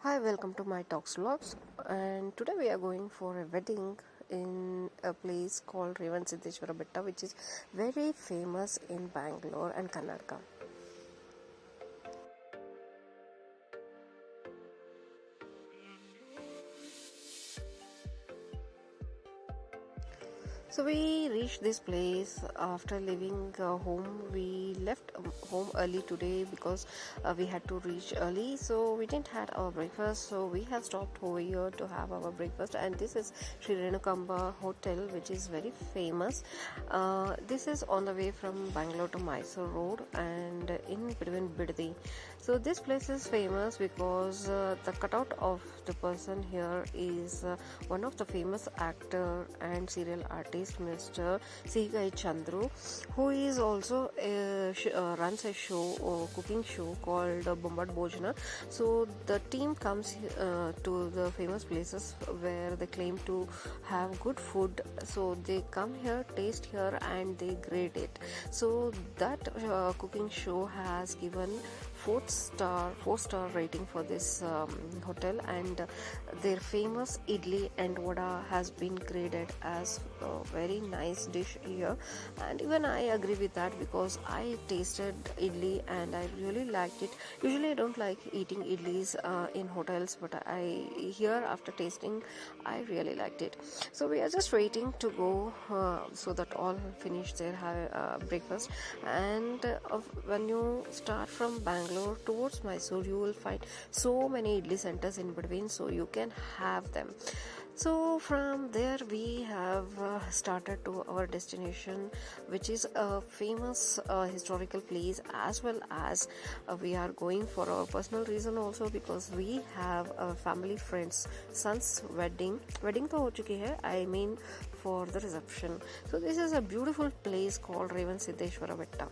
Hi, welcome to my talks vlogs, and today we are going for a wedding in a place called Revanasiddeshwara Betta, which is very famous in Bangalore and Karnataka. So we reached this place after leaving home. We left home early today because we had to reach early. So we didn't had our breakfast. So we have stopped over here to have our breakfast. And this is Sri Renukamba Hotel, which is very famous. This is on the way from Bangalore to Mysore Road and in between Bidadi. So this place is famous because the cutout of the person here is one of the famous actor and serial artist, Mr. C.K. Chandru, who is also runs a show, cooking show called Bombard Bojana. So the team comes to the famous places where they claim to have good food. So they come here, taste here, and they grade it. So that cooking show has given four-star rating for this hotel, and their famous idli and vada has been graded as a very nice dish here. And even I agree with that because I tasted idli and I really liked it. Usually I don't like eating idlis in hotels, but here after tasting I really liked it. So we are just waiting to go so that all finish their breakfast. And when you start from Bangalore towards Mysore, you will find so many idli centers in between, so you can have them. So from there we have started to our destination, which is a famous historical place, as well as we are going for our personal reason also, because we have a family friend's son's wedding तो हो चुकी है, I mean for the reception. So this is a beautiful place called Revanasiddeshwara Betta.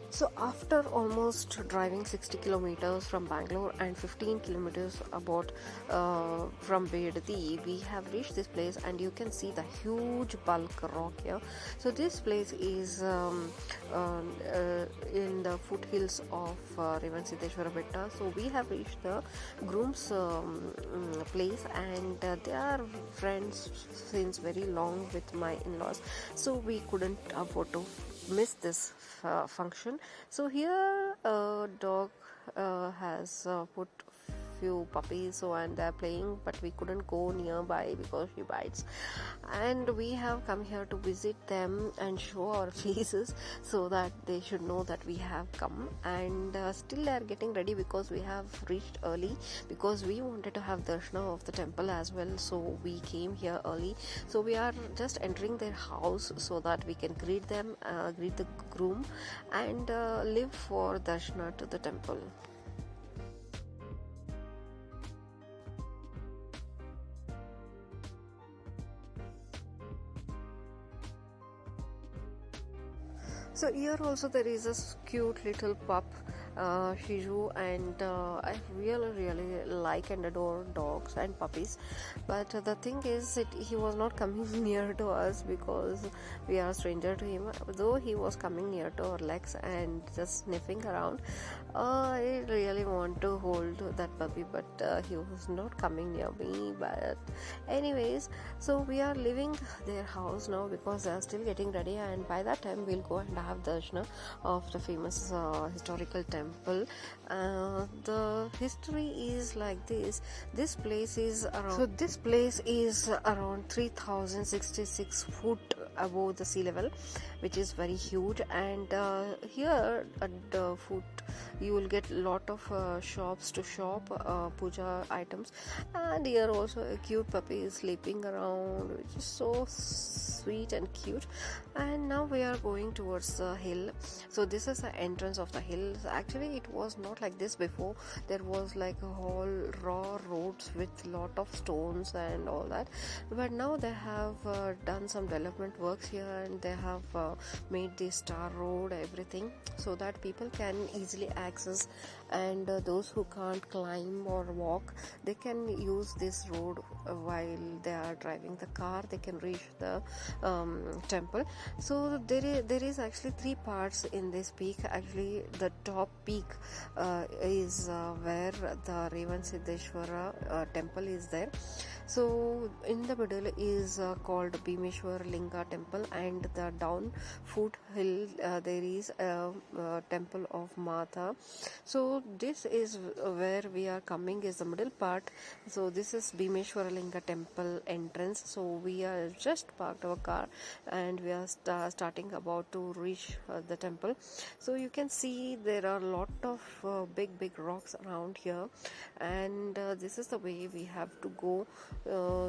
So after almost driving 60 kilometers from Bangalore and 15 kilometers about from Bidadi, we have reached this place, and you can see the huge bulk rock here. So this place is in the foothills of Revanasiddeshwara Betta. So we have reached the groom's place, and they are friends since very long with my in-laws. So we couldn't afford to miss this function. So here a dog has put few puppies, so and they're playing, but we couldn't go nearby because she bites, and we have come here to visit them and show our faces so that they should know that we have come. And still they are getting ready because we have reached early, because we wanted to have darshana of the temple as well, so we came here early. So we are just entering their house so that we can greet them, greet the groom, and live for darshana to the temple. So here also there is a cute little pup, Shih Tzu, and I really like and adore dogs and puppies. But the thing is, he was not coming near to us because we are a stranger to him. Though he was coming near to our legs and just sniffing around, I really want to hold that puppy, but he was not coming near me. But anyways, so we are leaving their house now because they are still getting ready, and by that time we'll go and have darshana of the famous historical temple. The history is like this. This place is around 3066 foot above the sea level, which is very huge. And here at the foot you will get lot of shops to shop puja items, and here also a cute puppy is sleeping around, which is so sweet and cute. And now we are going towards the hill. So this is the entrance of the hill. Actually it was not like this before. There was like a whole raw roads with lot of stones and all that, but now they have done some development works here, and they have made this star road, everything, so that people can easily access and those who can't climb or walk, they can use this road while they are driving the car. They can reach the temple. So there is actually three parts in this peak. Actually, the top peak is where the Revanasiddeshwara temple is there. So in the middle is called Bhimeshwar Linga temple, and the down foot hill there is a temple of Mata. So this is where we are coming, is the middle part. So this is Bhimeshwara Linga temple entrance. So we are just parked our car and we are starting about to reach the temple. So you can see there are a lot of big rocks around here, and this is the way we have to go.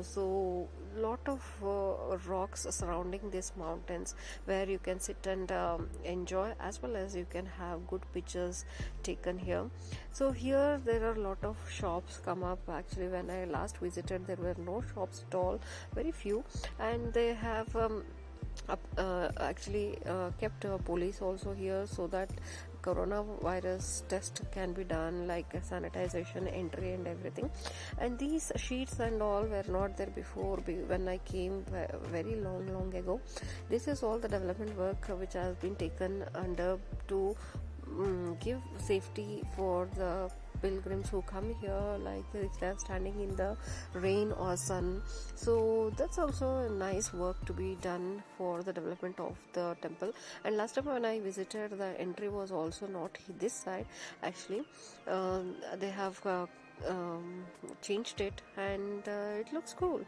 So lot of rocks surrounding these mountains where you can sit and enjoy, as well as you can have good pictures taken here. So here there are a lot of shops come up. Actually, when I last visited, there were no shops at all, very few, and they have kept police also here, so that coronavirus test can be done, like sanitization, entry and everything. And these sheets and all were not there before when I came very long ago. This is all the development work which has been taken under to give safety for the pilgrims who come here, like if they are standing in the rain or sun. So that's also a nice work to be done for the development of the temple. And last time when I visited, the entry was also not this side. Actually, they have changed it, and it looks cool.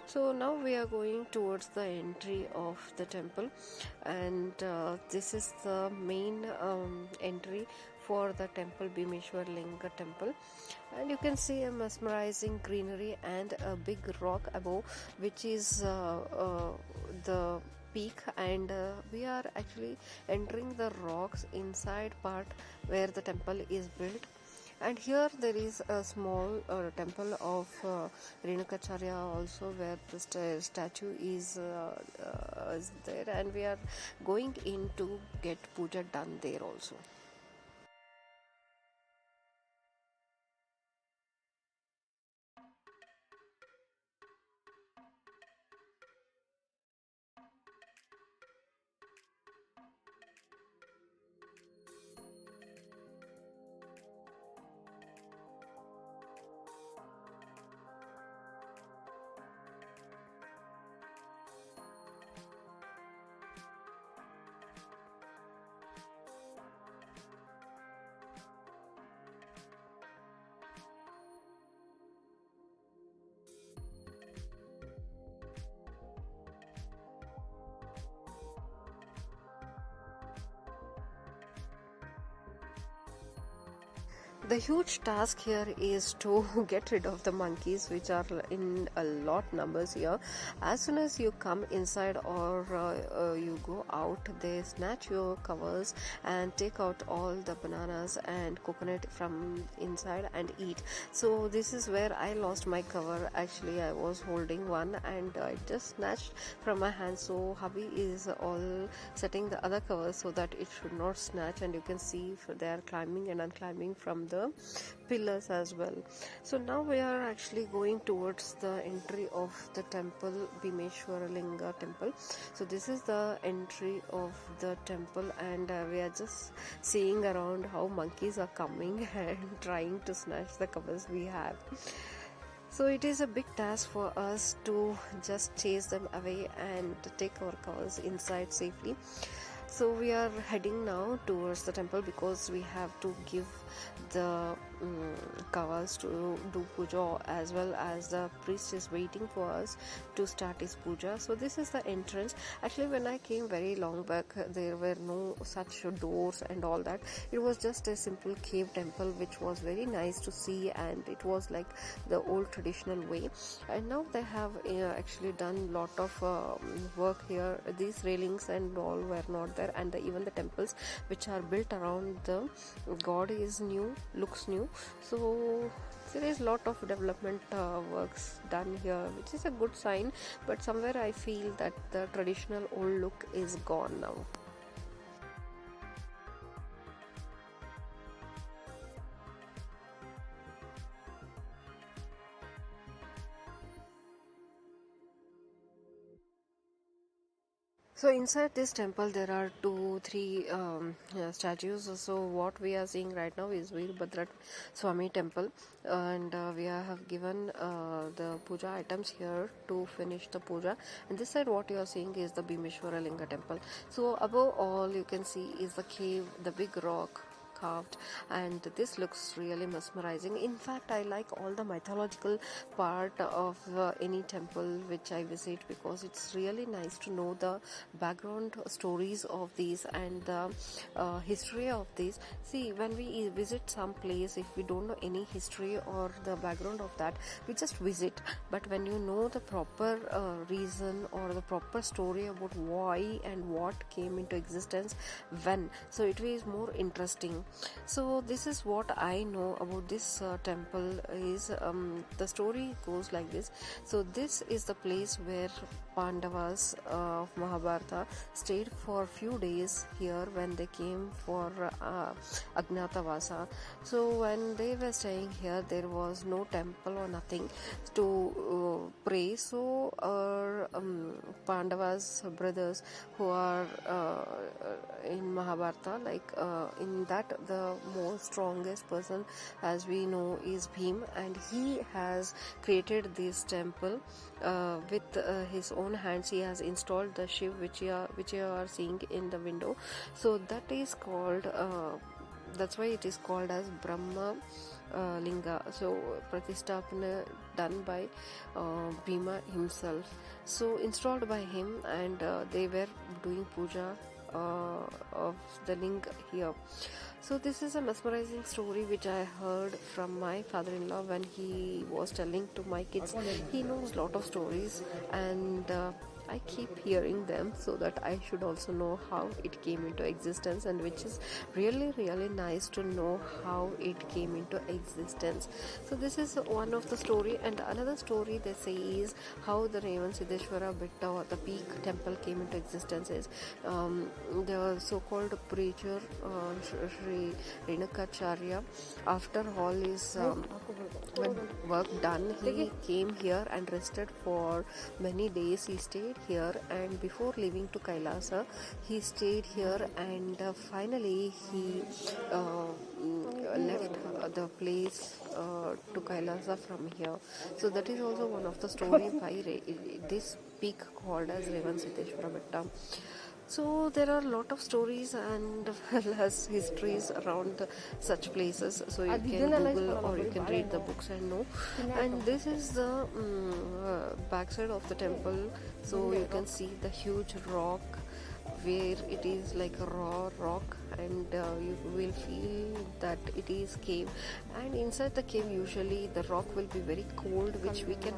So now we are going towards the entry of the temple, and this is the main entry for the temple, Bhimeshwar Linga temple. And you can see a mesmerizing greenery and a big rock above, which is the peak, and we are actually entering the rocks inside part where the temple is built. And here there is a small temple of Renukacharya also, where the statue is there, and we are going in to get puja done there also. The huge task here is to get rid of the monkeys, which are in a lot numbers here. As soon as you come inside or you go out, they snatch your covers and take out all the bananas and coconut from inside and eat. So this is where I lost my cover. Actually, I was holding one and I just snatched from my hand. So hubby is all setting the other covers so that it should not snatch, and you can see they are climbing and unclimbing from the pillars as well. So now we are actually going towards the entry of the temple, Bhimeshwara Linga temple. So this is the entry of the temple, and we are just seeing around how monkeys are coming and trying to snatch the covers we have. So it is a big task for us to just chase them away and take our covers inside safely. So we are heading now towards the temple because we have to give the cows to do puja, as well as the priest is waiting for us to start his puja. So this is the entrance. Actually, when I came very long back, there were no such doors and all that. It was just a simple cave temple, which was very nice to see, and it was like the old traditional way. And now they have actually done lot of work here. These railings and all were not there, and even the temples which are built around the god is new, looks new. So there is lot of development works done here, which is a good sign, but somewhere I feel that the traditional old look is gone now. So inside this temple there are three statues. So what we are seeing right now is Veerbhadra Swami temple, and we have given the puja items here to finish the puja. And this side what you are seeing is the Bhimeshwara Linga temple. So above all you can see is the cave, the big rock carved, and this looks really mesmerizing. In fact, I like all the mythological part of any temple which I visit, because it's really nice to know the background stories of these and the history of these. See, when we visit some place, if we don't know any history or the background of that, we just visit. But when you know the proper reason or the proper story about why and what came into existence when, so it is more interesting. So this is what I know about this temple is the story goes like this. So this is the place where Pandavas of Mahabharata stayed for a few days here when they came for Agnatavasa. So when they were staying here, there was no temple or nothing to pray. So our Pandavas brothers who are in Mahabharata, like in that the most strongest person as we know is Bhim, and he has created this temple with his own hands. He has installed the Shiv which you are seeing in the window. So that is called that's why it is called as Brahma Linga. So Pratistapana done by Bhima himself, so installed by him, and they were doing puja of the linga here. So this is a mesmerizing story which I heard from my father-in-law when he was telling to my kids. He knows lot of stories, and I keep hearing them so that I should also know how it came into existence, and which is really nice to know how it came into existence. So this is one of the story, and another story they say is how the Revanasiddeshwara Betta or the peak temple came into existence is the so-called preacher Sri Renukacharya, after all his work done, he came here and rested for many days. He stayed here, and before leaving to Kailasa he stayed here, and finally he left the place to Kailasa from here. So that is also one of the story why this peak called as Revanasiddeshwara Betta. So there are a lot of stories and well as histories around such places. So you can Google or you can read the books and know. And this is the backside of the temple. So you can see the huge rock where it is like a raw rock, and you will feel that it is cave, and inside the cave usually the rock will be very cold, which we can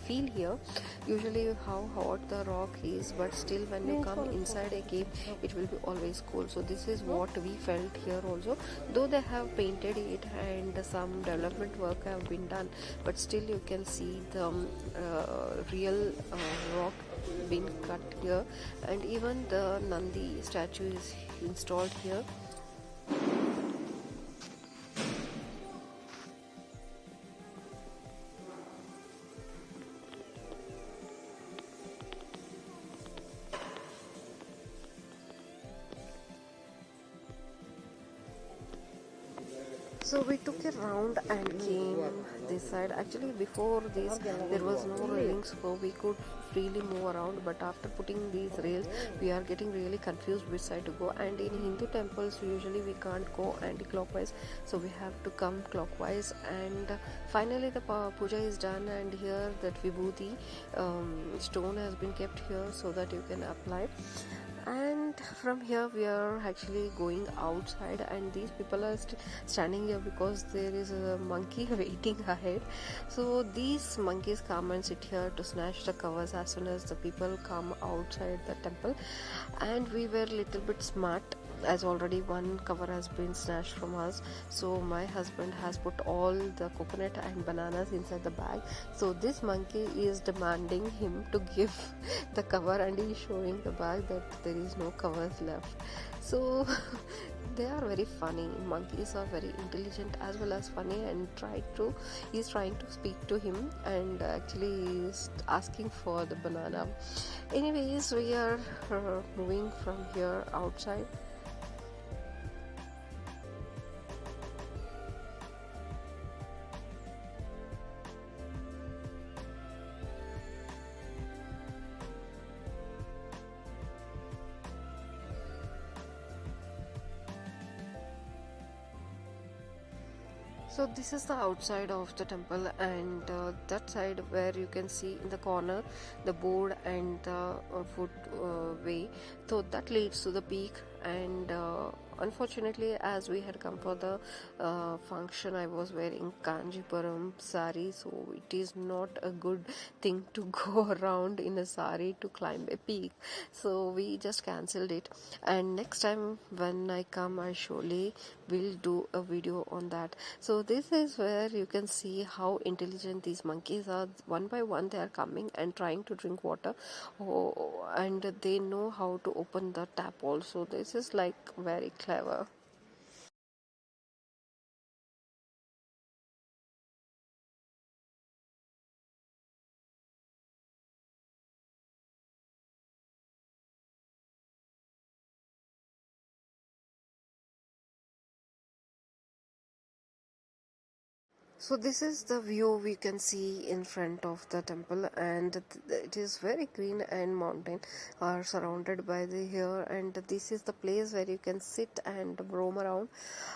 feel here usually how hot the rock is, but still when you come inside a cave it will be always cold. So this is what we felt here also, though they have painted it and some development work have been done, but still you can see the real rock been cut here, and even the Nandi statue is installed here. So we took a round and came this side. Actually before this there was no railings, so we could freely move around, but after putting these rails we are getting really confused which side to go. And in Hindu temples usually we can't go anti-clockwise, so we have to come clockwise. And finally the puja is done, and here that vibhuti stone has been kept here so that you can apply. And from here we are actually going outside, and these people are standing here because there is a monkey waiting ahead. So these monkeys come and sit here to snatch the covers as soon as the people come outside the temple. And we were little bit smart, as already one cover has been snatched from us, so my husband has put all the coconut and bananas inside the bag. So this monkey is demanding him to give the cover, and he is showing the bag that there is no covers left. So They are very funny. Monkeys are very intelligent as well as funny, and he's trying to speak to him, and actually he's asking for the banana. Anyways, we are moving from here outside. So this is the outside of the temple, and that side where you can see in the corner the board and the foot way. So that leads to the peak, and unfortunately, as we had come for the function, I was wearing Kanjipuram sari, so it is not a good thing to go around in a sari to climb a peak. So we just cancelled it, and next time when I come, I surely will do a video on that. So this is where you can see how intelligent these monkeys are. One by one they are coming and trying to drink water, and they know how to open the tap also. This is like very clever. So this is the view we can see in front of the temple, and it is very green, and mountain are surrounded by the here, and this is the place where you can sit and roam around.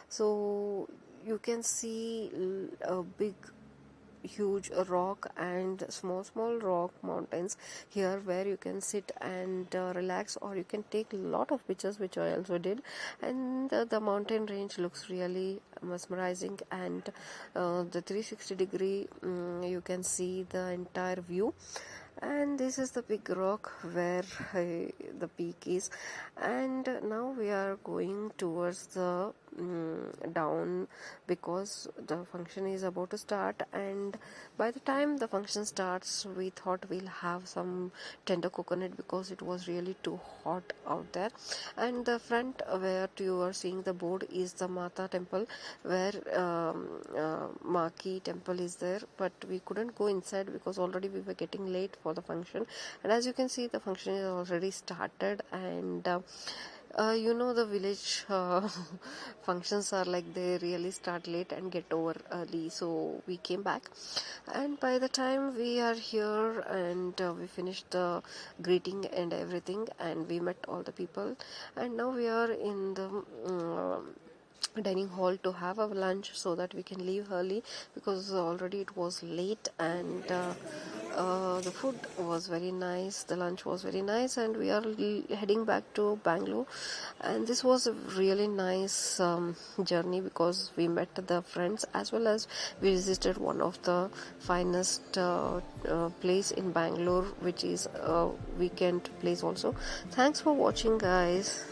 So you can see a big huge rock and small rock mountains here where you can sit and relax, or you can take a lot of pictures, which I also did. And the mountain range looks really mesmerizing, and the 360-degree you can see the entire view. And this is the big rock where the peak is, and now we are going towards the down, because the function is about to start. And by the time the function starts, we thought we'll have some tender coconut, because it was really too hot out there. And the front where you are seeing the board is the Mata temple, where Maki temple is there, but we couldn't go inside because already we were getting late for the function. And as you can see, the function is already started, and the village functions are like they really start late and get over early. So we came back, and by the time we are here, and we finished the greeting and everything, and we met all the people, and now we are in the dining hall to have our lunch, so that we can leave early, because already it was late. And the food was very nice, the lunch was very nice, and we are heading back to Bangalore. And this was a really nice journey, because we met the friends, as well as we visited one of the finest place in Bangalore, which is a weekend place also. Thanks for watching, guys.